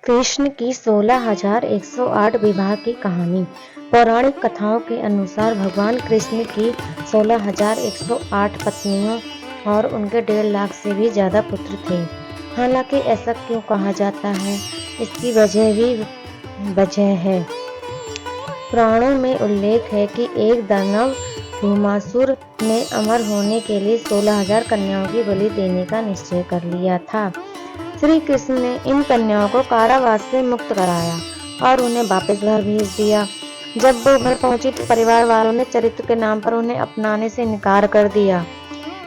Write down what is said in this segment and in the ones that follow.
कृष्ण की 16,108 विवाह की कहानी। पौराणिक कथाओं के अनुसार भगवान कृष्ण की 16,108 पत्नियों और उनके 1.5 लाख से भी ज़्यादा पुत्र थे। हालांकि ऐसा क्यों कहा जाता है, इसकी वजह है। पुराणों में उल्लेख है कि एक दानव भूमासुर ने अमर होने के लिए 16,000 कन्याओं की बलि देने का निश्चय कर लिया था। श्री कृष्ण ने इन कन्याओं को कारावास से मुक्त कराया और उन्हें वापस घर भेज दिया। जब वो घर पहुंची तो परिवार वालों ने चरित्र के नाम पर उन्हें अपनाने से इनकार कर दिया।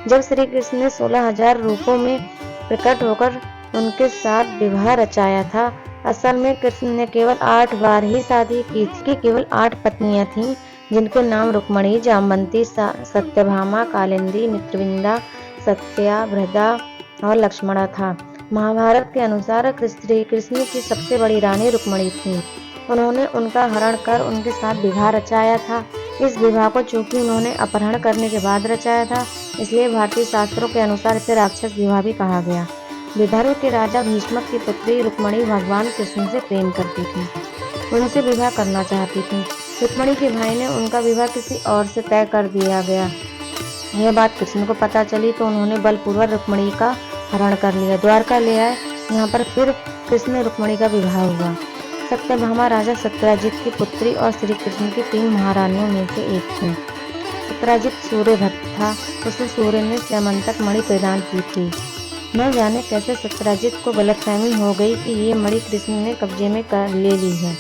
जब श्री कृष्ण ने 16,000 रूपों में प्रकट होकर उनके साथ विवाह रचाया था, असल में कृष्ण ने केवल 8 बार ही शादी की थी। केवल 8 पत्नियां थीं, जिनके नाम रुक्मणी, जामवंती, सत्यभामा, कालिंदी, मित्रविंदा, सत्या, भृदा और लक्ष्मणा था। महाभारत के अनुसार श्री कृष्ण की सबसे बड़ी रानी रुक्मणी थी। उन्होंने उनका हरण कर उनके साथ विवाह रचाया था। इस विवाह को चूंकि उन्होंने अपहरण करने के बाद रचाया था, इसलिए भारतीय शास्त्रों के अनुसार इसे राक्षस विवाह भी कहा गया। विदर्भ के राजा भीष्मक की पुत्री रुक्मणी भगवान कृष्ण से प्रेम करती थी, उनसे विवाह करना चाहती थी। रुक्मणी के भाई ने उनका विवाह किसी और से तय कर दिया गया। यह बात कृष्ण को पता चली तो उन्होंने बलपूर्वक रुक्मणी का हरण कर लिया, द्वारका ले आए। यहाँ पर फिर कृष्ण रुक्मणी का विवाह हुआ। सत्यभामा राजा सत्यजित की पुत्री और श्री कृष्ण की 3 महारानियों में से एक थी। सत्यजित सूर्य भक्त था, उसे सूर्य ने स्यमंतक मणि प्रदान की थी। न जाने कैसे सत्यजित को गलतफहमी हो गई कि ये मणि कृष्ण ने कब्जे में कर ले ली है,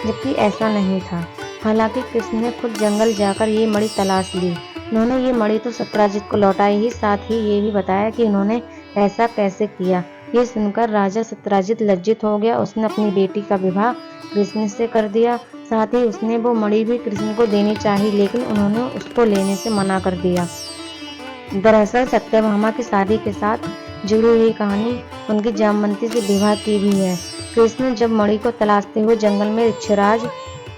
जबकि ऐसा नहीं था। हालांकि कृष्ण ने खुद जंगल जाकर ये मणि तलाश ली। उन्होंने ये मणि तो सत्यजित को लौटाई ही, साथ ही ये भी बताया कि उन्होंने ऐसा कैसे किया। ये सुनकर राजा सत्यजित लज्जित हो गया। उसने अपनी बेटी का विवाह कृष्ण से कर दिया। साथ ही उसने वो मणि भी कृष्ण को देनी चाहिए, लेकिन उन्होंने उसको लेने से मना कर दिया। दरअसल सत्यभामा की शादी के साथ जुड़ी हुई कहानी उनकी जामवंती से विवाह की भी है। कृष्ण जब मणि को तलाशते हुए जंगल में ऋक्षराज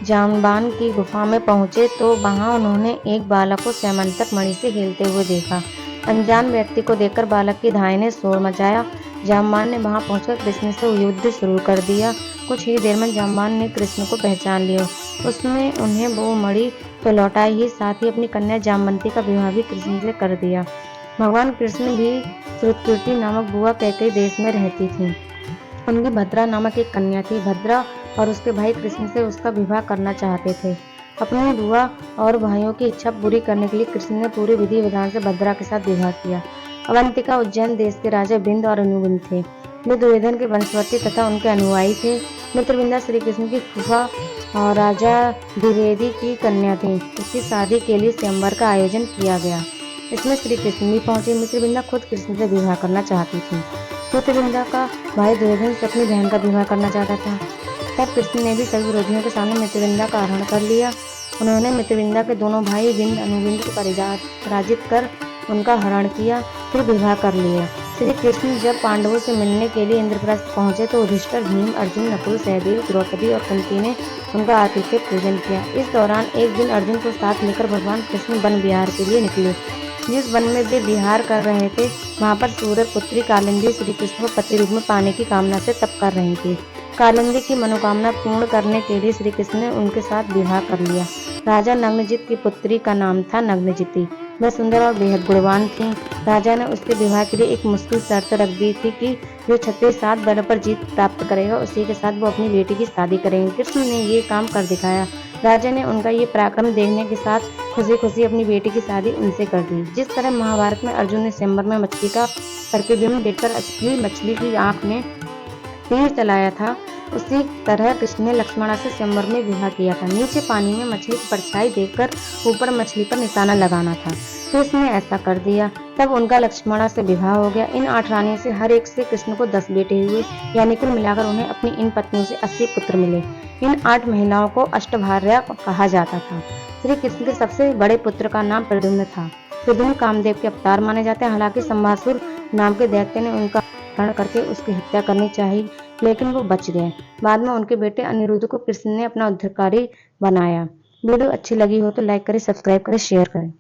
जामवान की गुफा में पहुंचे तो वहां उन्होंने एक बालक को स्यमंतक मणि से खेलते हुए देखा। अनजान व्यक्ति को देखकर बालक की धाई ने शोर मचाया। जामवान ने वहां पहुंचकर कृष्ण से युद्ध शुरू कर दिया। कुछ ही देर में जामवान ने कृष्ण को पहचान लिया। उसने उन्हें वो मणि तो लौटाई ही, साथ ही अपनी कन्या जामवंती का विवाह भी कृष्ण से कर दिया। भगवान कृष्ण भी श्रुतकीर्ति नामक बुआ कैकेयी देश में रहती थी। उनकी भद्रा नामक एक कन्या थी। भद्रा और उसके भाई कृष्ण से उसका विवाह करना चाहते थे। अपनी बुआ और भाइयों की इच्छा पूरी करने के लिए कृष्ण ने पूरी विधि विधान से भद्रा के साथ विवाह किया। अवंतिका उज्जैन देश के राजा बिंद और अनुबिंद थे। वे दुर्योधन के वंशवर्ती तथा उनके अनुयायी थे। मित्रविंदा श्री कृष्ण की फूफा और राजा द्विवेदी की कन्या थी। उसकी शादी के लिए स्वयंवर का आयोजन किया गया। इसमें श्री कृष्ण भी पहुंचे। मित्रविंदा खुद कृष्ण से विवाह करना चाहती थी। मित्रविंदा का भाई दुर्योधन से अपनी बहन का विवाह करना चाहता था। तब कृष्ण ने भी सभी विरोधियों के सामने मित्रविंदा का हरण कर लिया। उन्होंने मित्रविंदा के दोनों भाई बिंद अनुबिंद को पराजित कर उनका हरण किया, फिर विवाह कर लिया। श्री कृष्ण जब पांडवों से मिलने के लिए इंद्रप्रस्थ पहुंचे तो युधिष्ठिर, भीम, अर्जुन, नकुल, सहदेव, द्रौपदी और कुंती ने उनका आतिथ्य पूजन किया। इस दौरान एक दिन अर्जुन को साथ लेकर भगवान कृष्ण वन विहार के लिए निकले। जिस वन में वे विहार कर रहे थे, वहां पर सूर्य पुत्री कालिंदी श्री कृष्ण को पति रूप में पाने की कामना से तप कर रही थी। कालिंदी की मनोकामना पूर्ण करने के लिए श्री कृष्ण ने उनके साथ विवाह कर लिया। राजा नग्नजित की पुत्री का नाम था नग्नजिती। वह सुंदर और बेहद गुणवान थी। राजा ने उसके विवाह के लिए एक मुश्किल शर्त रख दी थी कि जो क्षत्रिय 7 बलों पर जीत प्राप्त करेगा, उसी के साथ वो अपनी बेटी की शादी करेंगे। कृष्ण ने ये काम कर दिखाया। राजा ने उनका ये पराक्रम देखने के साथ खुशी खुशी अपनी बेटी की शादी उनसे कर दी। जिस तरह महाभारत में अर्जुन ने स्वयंवर में मछली का प्रतिबिंब देखकर असली मछली की आंख में तीर चलाया था, उसी तरह कृष्ण ने लक्ष्मणा से स्वयंवर में विवाह किया था। नीचे पानी में मछली की परछाई देखकर ऊपर मछली पर निशाना लगाना था। कृष्ण ने ऐसा कर दिया। तब उनका लक्ष्मणा से विवाह हो गया। इन 8 रानियों से हर एक से कृष्ण को 10 बेटे हुए, यानी कुल मिलाकर उन्हें अपनी इन पत्नियों से 80 पुत्र मिले। इन 8 महिलाओं को अष्टभार्या कहा जाता था। श्री कृष्ण के सबसे बड़े पुत्र का नाम प्रद्युम्न था। प्रद्युम्न कामदेव के अवतार माने जाते हैं। हालांकि शंभासुर नाम के दैत्य ने उनका अपहरण करके उसकी हत्या करनी चाहिए, लेकिन वो बच गए। बाद में उनके बेटे अनिरुद्ध को कृष्ण ने अपना उद्धारकारी बनाया। वीडियो अच्छी लगी हो तो लाइक करें, सब्सक्राइब करें, शेयर करें।